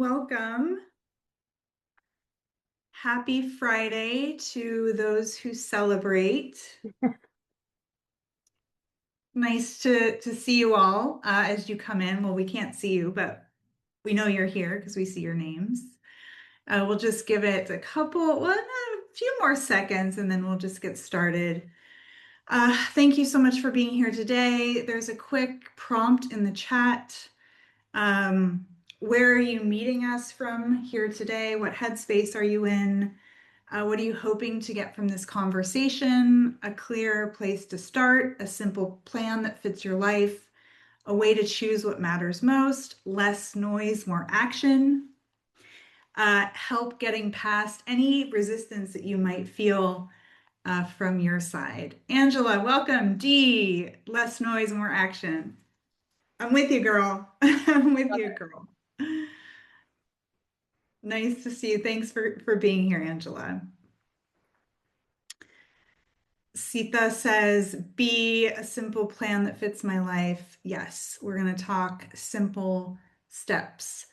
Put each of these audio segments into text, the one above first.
welcome. Happy Friday to those who celebrate. Nice to see you all as you come in. Well, we can't see you, but we know you're here because we see your names. We'll just give it a few more seconds and then we'll just get started. Thank you so much for being here today. There's a quick prompt in the chat. Um, where are you meeting us from here today? What headspace are you in? What are you hoping to get from this conversation? A clear place to start, a simple plan that fits your life, a way to choose what matters most, less noise, more action, help getting past any resistance that you might feel from your side. Angela, welcome. D, less noise, more action. I'm with you, girl. I'm with you, girl. Nice to see you. Thanks for being here, Angela. Sita says, be a simple plan that fits my life. Yes, we're going to talk simple steps,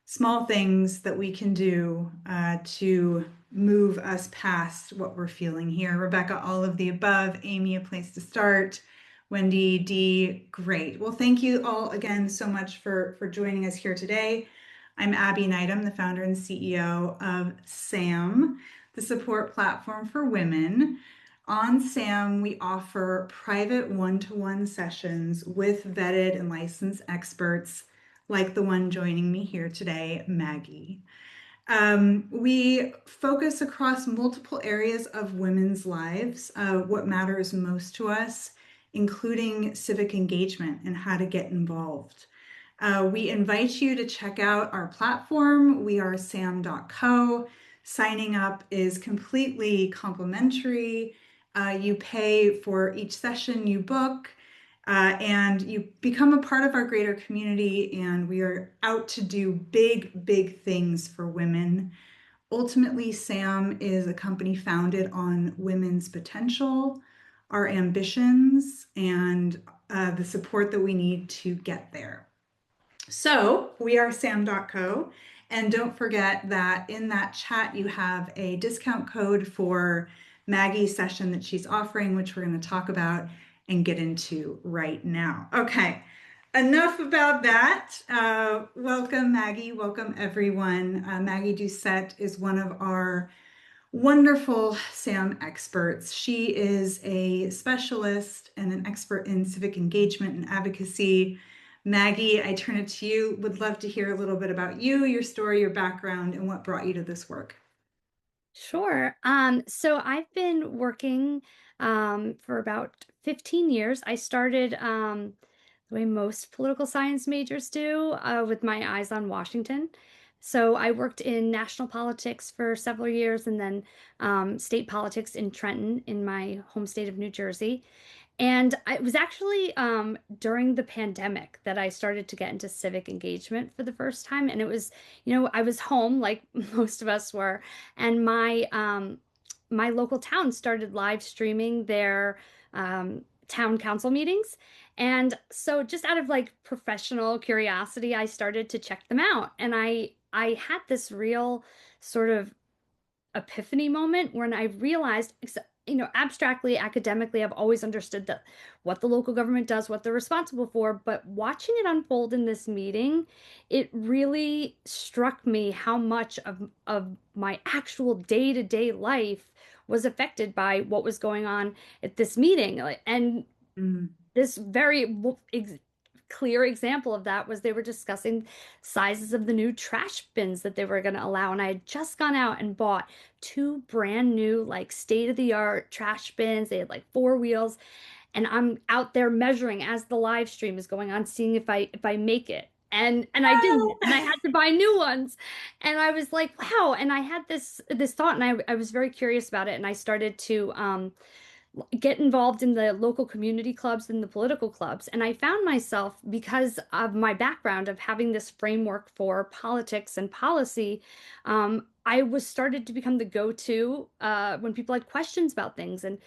small things that we can do to move us past what we're feeling here. Rebecca, all of the above. Amy, a place to start. Wendy, D, great. Well, thank you all again so much for joining us here today. I'm Abby Neidham, the founder and CEO of SAM, the support platform for women. On SAM, we offer private one-to-one sessions with vetted and licensed experts like the one joining me here today, Maggie. We focus across multiple areas of women's lives, what matters most to us, including civic engagement and how to get involved. We invite you to check out our platform. We are sam.co. Signing up is completely complimentary. You pay for each session you book, and you become a part of our greater community. And we are out to do big, big things for women. Ultimately, SAM is a company founded on women's potential, our ambitions, and the support that we need to get there. So we are sam.co. And don't forget that in that chat, you have a discount code for Maggie's session that she's offering, which we're going to talk about and get into right now. Okay, enough about that. Welcome, Maggie. Welcome, everyone. Maggie Doucette is one of our wonderful SAM experts. She is a specialist and an expert in civic engagement and advocacy. Maggie, I turn it to you. Would love to hear a little bit about you, your story, your background, and what brought you to this work. Sure. So I've been working for about 15 years. I started the way most political science majors do, with my eyes on Washington. So I worked in national politics for several years and then state politics in Trenton in my home state of New Jersey. And it was actually during the pandemic that I started to get into civic engagement for the first time. And it was, I was home like most of us were, and my local town started live streaming their town council meetings. And so just out of like professional curiosity, I started to check them out. And I had this real sort of epiphany moment when I realized, abstractly, academically, I've always understood that what the local government does, what they're responsible for, but watching it unfold in this meeting, it really struck me how much of my actual day-to-day life was affected by what was going on at this meeting. And Mm. this very clear example of that was they were discussing sizes of the new trash bins that they were going to allow. And I had just gone out and bought two brand new, like state-of-the-art trash bins. They had like four wheels. And I'm out there measuring as the live stream is going on, seeing if I make it. And I didn't, and I had to buy new ones. And I was like, wow. And I had this thought, and I was very curious about it. And I started to get involved in the local community clubs and the political clubs. And I found myself, because of my background of having this framework for politics and policy, I was started to become the go-to when people had questions about things. And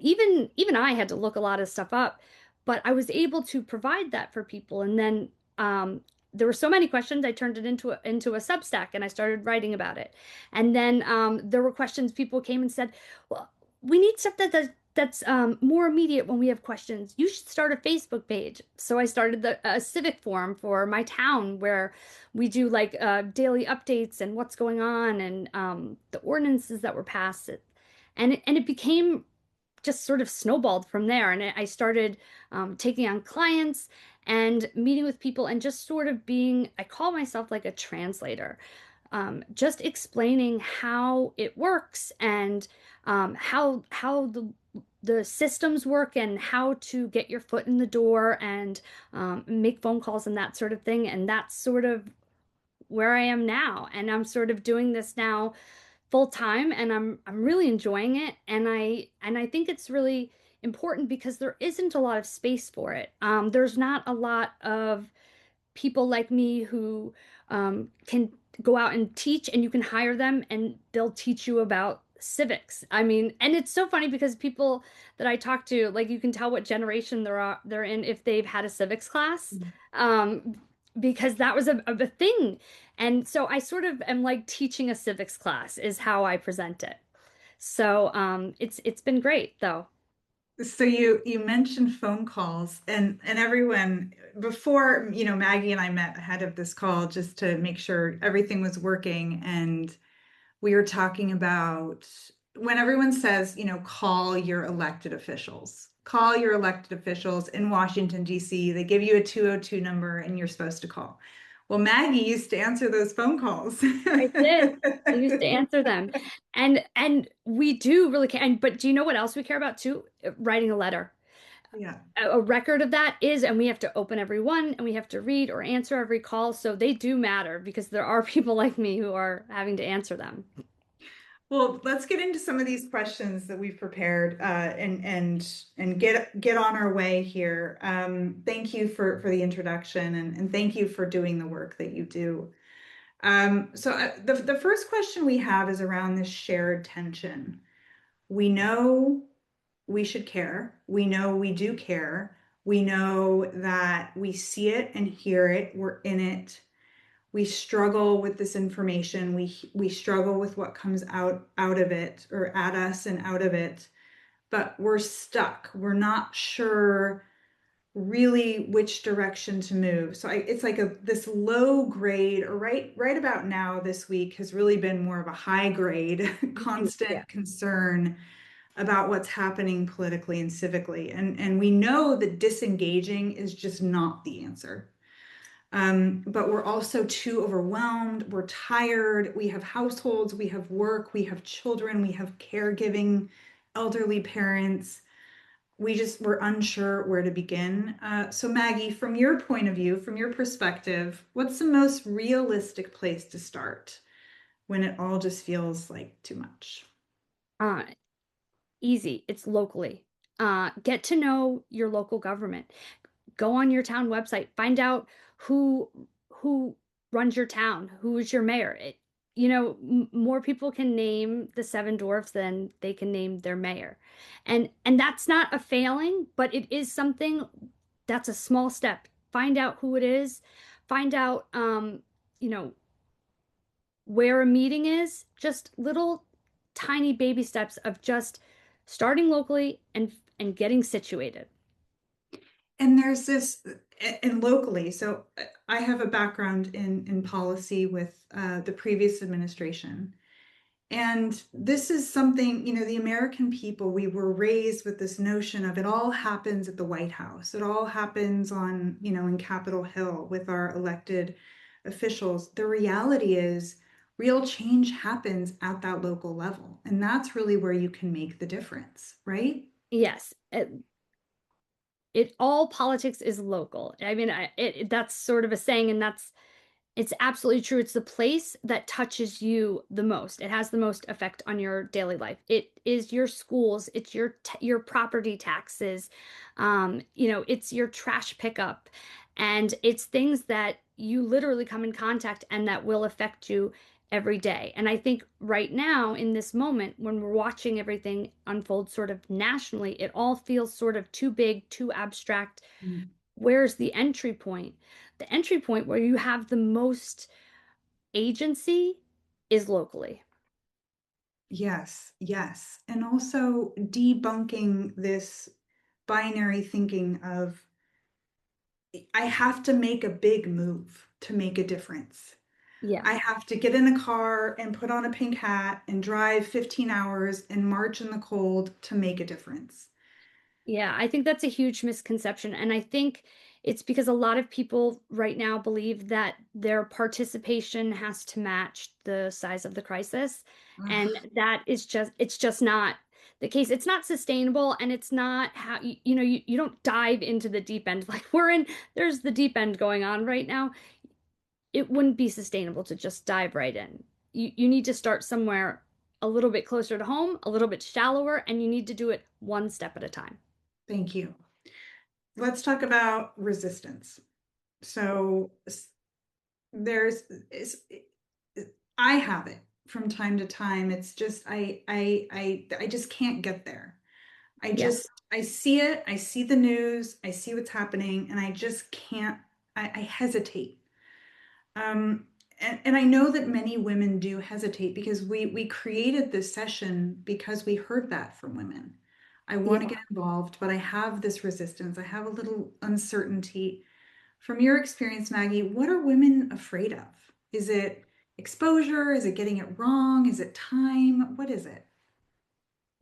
even I had to look a lot of stuff up, but I was able to provide that for people. And then there were so many questions, I turned it into a Substack and I started writing about it. And then there were questions people came and said, well, we need stuff that's more immediate when we have questions. You should start a Facebook page. So I started a civic forum for my town where we do like daily updates and what's going on and the ordinances that were passed. And it became just sort of snowballed from there. And I started taking on clients and meeting with people and just sort of I call myself like a translator, just explaining how it works and how the systems work and how to get your foot in the door and make phone calls and that sort of thing. And that's sort of where I am now. And I'm sort of doing this now full time and I'm really enjoying it and I think it's really important because there isn't a lot of space for it. There's not a lot of people like me who can go out and teach and you can hire them and they'll teach you about civics. I mean, and it's so funny because people that I talk to, like you can tell what generation they're in if they've had a civics class. Um, because that was a thing. And so I sort of am like teaching a civics class is how I present it. So it's been great though. So you mentioned phone calls and everyone before, Maggie and I met ahead of this call just to make sure everything was working. And we were talking about when everyone says, call your elected officials. Call your elected officials in Washington, D.C. They give you a 202 number and you're supposed to call. Well, Maggie used to answer those phone calls. I did. I used to answer them. And we do really care. But do you know what else we care about too? Writing a letter. Yeah. A record of that is, and we have to open every one and we have to read or answer every call. So they do matter because there are people like me who are having to answer them. Well, let's get into some of these questions that we've prepared and get on our way here. Thank you for the introduction and thank you for doing the work that you do. The first question we have is around this shared tension. We know we should care. We know we do care. We know that we see it and hear it. We're in it. We struggle with this information. We struggle with what comes out of it or at us and out of it, but we're stuck. We're not sure really which direction to move. So it's like this low grade, or right about now this week has really been more of a high grade, Yeah. constant concern about what's happening politically and civically. And we know that disengaging is just not the answer. But we're also too overwhelmed. We're tired. We have households, we have work, we have children, we have caregiving, elderly parents. We're unsure where to begin. So Maggie, from your point of view, from your perspective, what's the most realistic place to start when it all just feels like too much? Uh, Easy. It's locally. Get to know your local government. Go on your town website, find out who runs your town, who is your mayor. More people can name the seven dwarfs than they can name their mayor. And that's not a failing, but it is something that's a small step. Find out who it is, find out you know, where a meeting is, just little tiny baby steps of just starting locally and getting situated. And there's this, and locally, so I have a background in policy with the previous administration. And this is something, the American people, we were raised with this notion of it all happens at the White House. It all happens in Capitol Hill with our elected officials. The reality is, real change happens at that local level. And that's really where you can make the difference, right? Yes, it all politics is local. I mean, that's sort of a saying, and it's absolutely true. It's the place that touches you the most. It has the most effect on your daily life. It is your schools, it's your property taxes, it's your trash pickup, and it's things that you literally come in contact and that will affect you every day. And I think right now, in this moment, when we're watching everything unfold sort of nationally, it all feels sort of too big, too abstract. Mm. Where's the entry point? the entry point where you have the most agency is locally. Yes, yes. And also debunking this binary thinking of I have to make a big move to make a difference. Yeah. I have to get in a car and put on a pink hat and drive 15 hours and march in the cold to make a difference. Yeah, I think that's a huge misconception. And I think it's because a lot of people right now believe that their participation has to match the size of the crisis. And Ugh, that is it's just not the case. It's not sustainable and it's not how, you don't dive into the deep end. Like there's the deep end going on right now. It wouldn't be sustainable to just dive right in. You need to start somewhere a little bit closer to home, a little bit shallower, and you need to do it one step at a time. thank you. Let's talk about resistance. So there's is I have it from time to time. It's just I just can't get there. Yeah. I see it, I see the news, I see what's happening, and I just can't I hesitate. Um, and I know that many women do hesitate because we created this session because we heard that from women. I want to Yeah. get involved, but I have this resistance. I have a little uncertainty. From your experience, Maggie, what are women afraid of? Is it exposure? Is it getting it wrong? Is it time? What is it?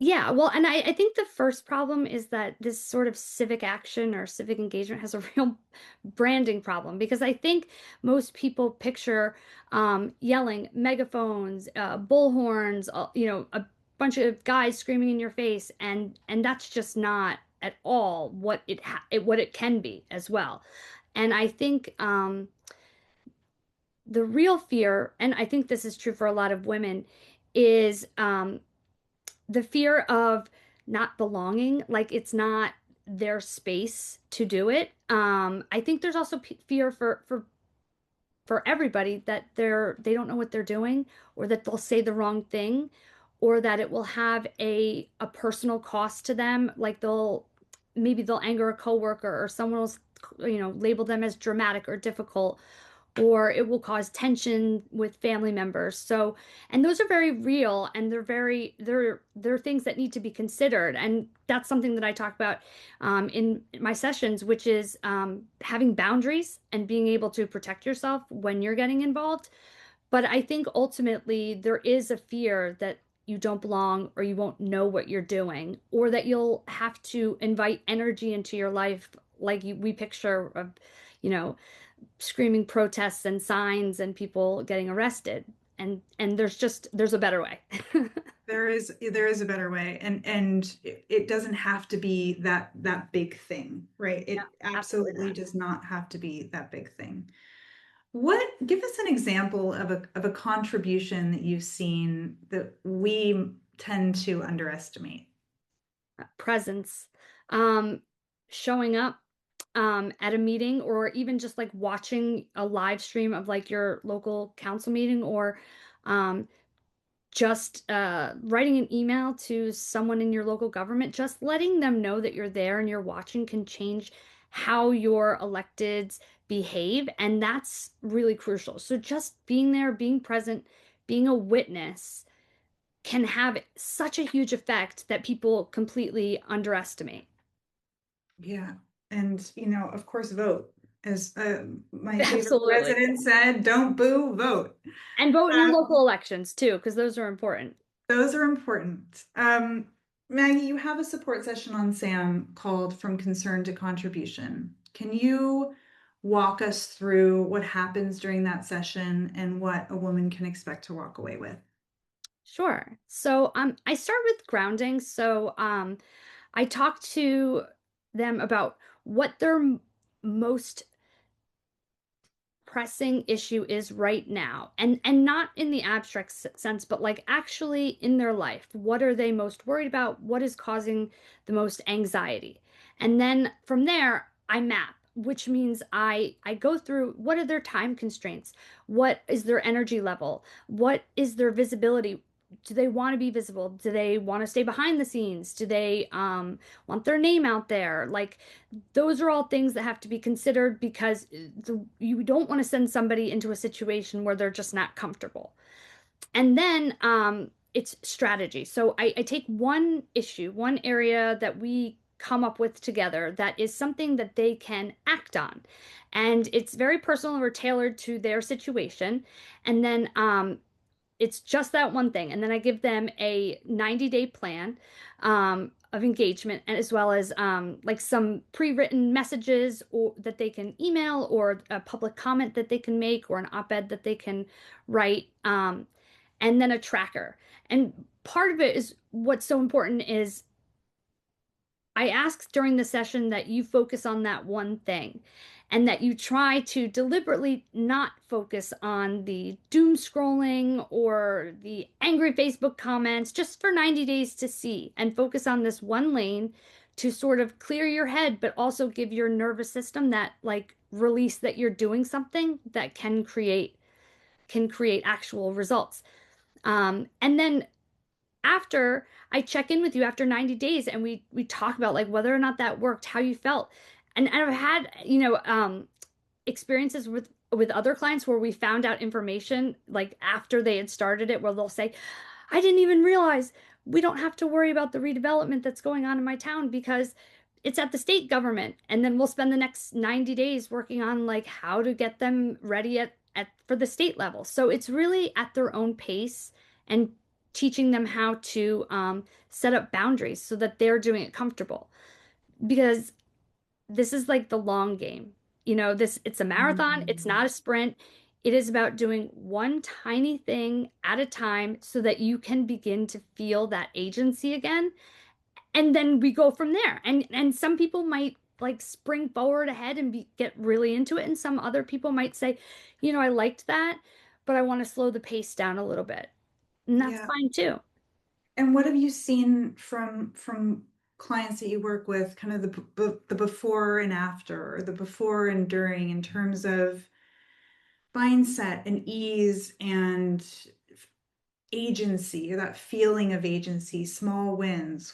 Yeah, well, and I think the first problem is that this sort of civic action or civic engagement has a real branding problem because I think most people picture yelling, megaphones, bullhorns, a bunch of guys screaming in your face, and that's just not at all what it can be as well. And I think the real fear, and I think this is true for a lot of women, is the fear of not belonging, like it's not their space to do it. I think there's also fear for everybody that they don't know what they're doing, or that they'll say the wrong thing, or that it will have a personal cost to them, like they'll anger a coworker or someone else, label them as dramatic or difficult, or it will cause tension with family members. So, and those are very real and they're things that need to be considered. And that's something that I talk about in my sessions, which is having boundaries and being able to protect yourself when you're getting involved. But I think ultimately there is a fear that you don't belong or you won't know what you're doing or that you'll have to invite energy into your life like we picture of, you know, screaming protests and signs and people getting arrested. And there's a better way. There is a better way, and it doesn't have to be that big thing, right? No, It absolutely absolutely not. does not have to be that big thing. Give us an example of a contribution that you've seen that we tend to underestimate. Presence, showing up at a meeting, or even just like watching a live stream of like your local council meeting, or um, just writing an email to someone in your local government, just letting them know that you're there and you're watching can change how your electeds behave. And that's really crucial. So just being there, being present, being a witness can have such a huge effect that people completely underestimate. Yeah. And, of course, vote. As my favorite Absolutely. president said, don't boo, vote. And vote in your Um, local elections too, because those are important. those are important. Maggie, you have a support session on SAM called From Concern to Contribution. Can you walk us through what happens during that session and what a woman can expect to walk away with? Sure. So I start with grounding. So I talk to them about what their most pressing issue is right now, and not in the abstract sense, but like actually in their life. What are they most worried about? What is causing the most anxiety? And then from there I map, which means I go through what are their time constraints, what is their energy level, what is their visibility, do they want to be visible? Do they want to stay behind the scenes? Do they want their name out there? Like those are all things that have to be considered because you don't want to send somebody into a situation where they're just not comfortable. And then it's strategy. So I take one issue, one area that we come up with together that is something that they can act on. And it's very personal or tailored to their situation. And then it's just that one thing. And then I give them a 90-day plan of engagement, and as well as like some pre-written messages or that they can email, or a public comment that they can make, or an op-ed that they can write, and then a tracker. And part of it is what's so important is I ask during the session that you focus on that one thing and that you try to deliberately not focus on the doom scrolling or the angry Facebook comments just for 90 days to see, and focus on this one lane to sort of clear your head, but also give your nervous system that like release that you're doing something that can create actual results. And then after I check in with you after 90 days and we talk about like whether or not that worked, how you felt. And I've had, experiences with other clients where we found out information like after they had started it, where they'll say, I didn't even realize we don't have to worry about the redevelopment that's going on in my town because it's at the state government. And then we'll spend the next 90 days working on like how to get them ready at for the state level. So it's really at their own pace, and teaching them how to set up boundaries so that they're doing it comfortable. Because this is like the long game. This it's a marathon, it's Mhm. not a sprint. It is about doing one tiny thing at a time so that you can begin to feel that agency again. And then we go from there. And some people might like spring forward ahead and get really into it. And some other people might say, I liked that, but I want to slow the pace down a little bit. And that's Yeah. fine too. And what have you seen from clients that you work with, kind of the before and after, or the before and during, in terms of mindset and ease and agency, or that feeling of agency, small wins?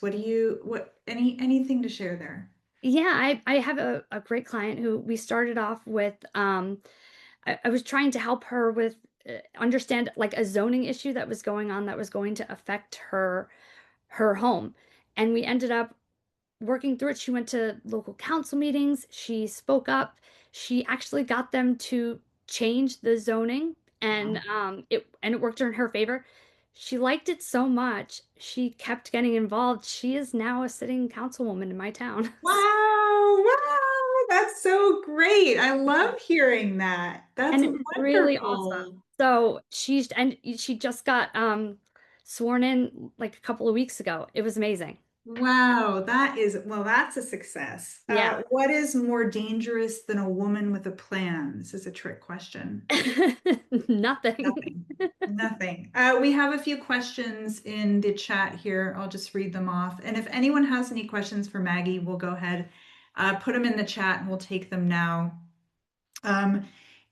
Anything to share there? Yeah, I have a great client who we started off with. I was trying to help her with understand like a zoning issue that was going on that was going to affect her home. And we ended up working through it. She went to local council meetings. She spoke up. She actually got them to change the zoning, and Wow. it worked in her favor. She liked it so much, she kept getting involved. She is now a sitting councilwoman in my town. Wow, wow, that's so great. I love hearing that. That's And it's really awesome. wonderful. So she just got sworn in like a couple of weeks ago. It was amazing. Wow, well, that's a success. Yeah. What is more dangerous than a woman with a plan? This is a trick question. Nothing. Nothing. Nothing. We have a few questions in the chat here. I'll just read them off. And if anyone has any questions for Maggie, we'll go ahead, put them in the chat and we'll take them now.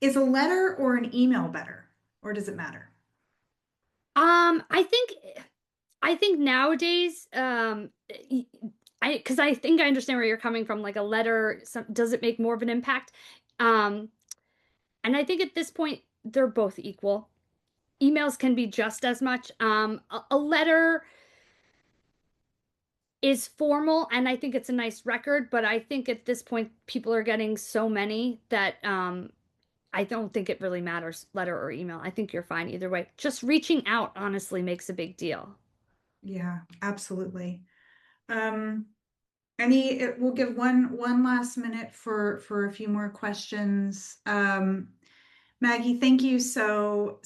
Is a letter or an email better, or does it matter? I think nowadays, because I think I understand where you're coming from. Like a letter, does it make more of an impact? Um, and I think at this point they're both equal. Emails can be just as much. A letter is formal, and I think it's a nice record, but I think at this point people are getting so many that I don't think it really matters, letter or email. I think you're fine either way. Just reaching out honestly makes a big deal. Yeah, absolutely. Um, we'll give one last minute for a few more questions. Maggie, thank you so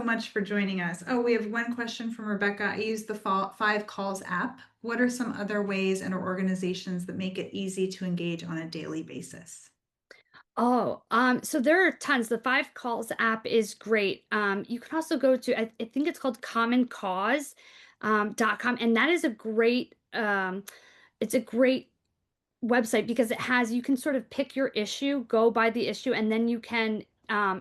much for joining us. Oh, we have one question from Rebecca. I use the 5 Calls app. What are some other ways in our organizations that make it easy to engage on a daily basis? Oh, so there are tons. The Five Calls app is great. You can also go to, I think it's called commoncause.com, and that is it's a great website because you can sort of pick your issue, go by the issue, and then you can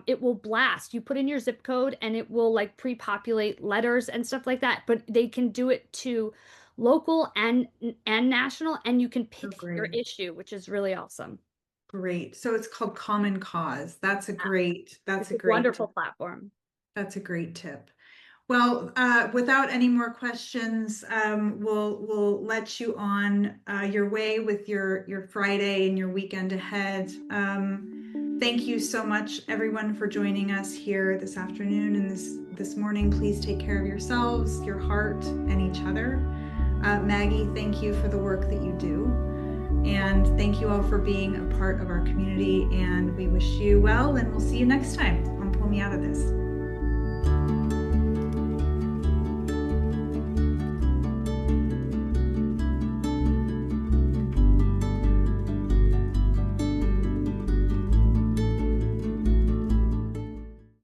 it will blast. You put in your zip code and it will like pre-populate letters and stuff like that, but they can do it to local and national, and you can Oh, pick your great. issue, which is really awesome. Great. So it's called Common Cause. It's a wonderful platform. That's a great tip. Well, without any more questions, we'll let you on your way with your Friday and your weekend ahead. Thank you so much, everyone, for joining us here this afternoon and this morning. Please take care of yourselves, your heart, and each other. Maggie, thank you for the work that you do. And thank you all for being a part of our community. And we wish you well, and we'll see you next time on Pull Me Out of This.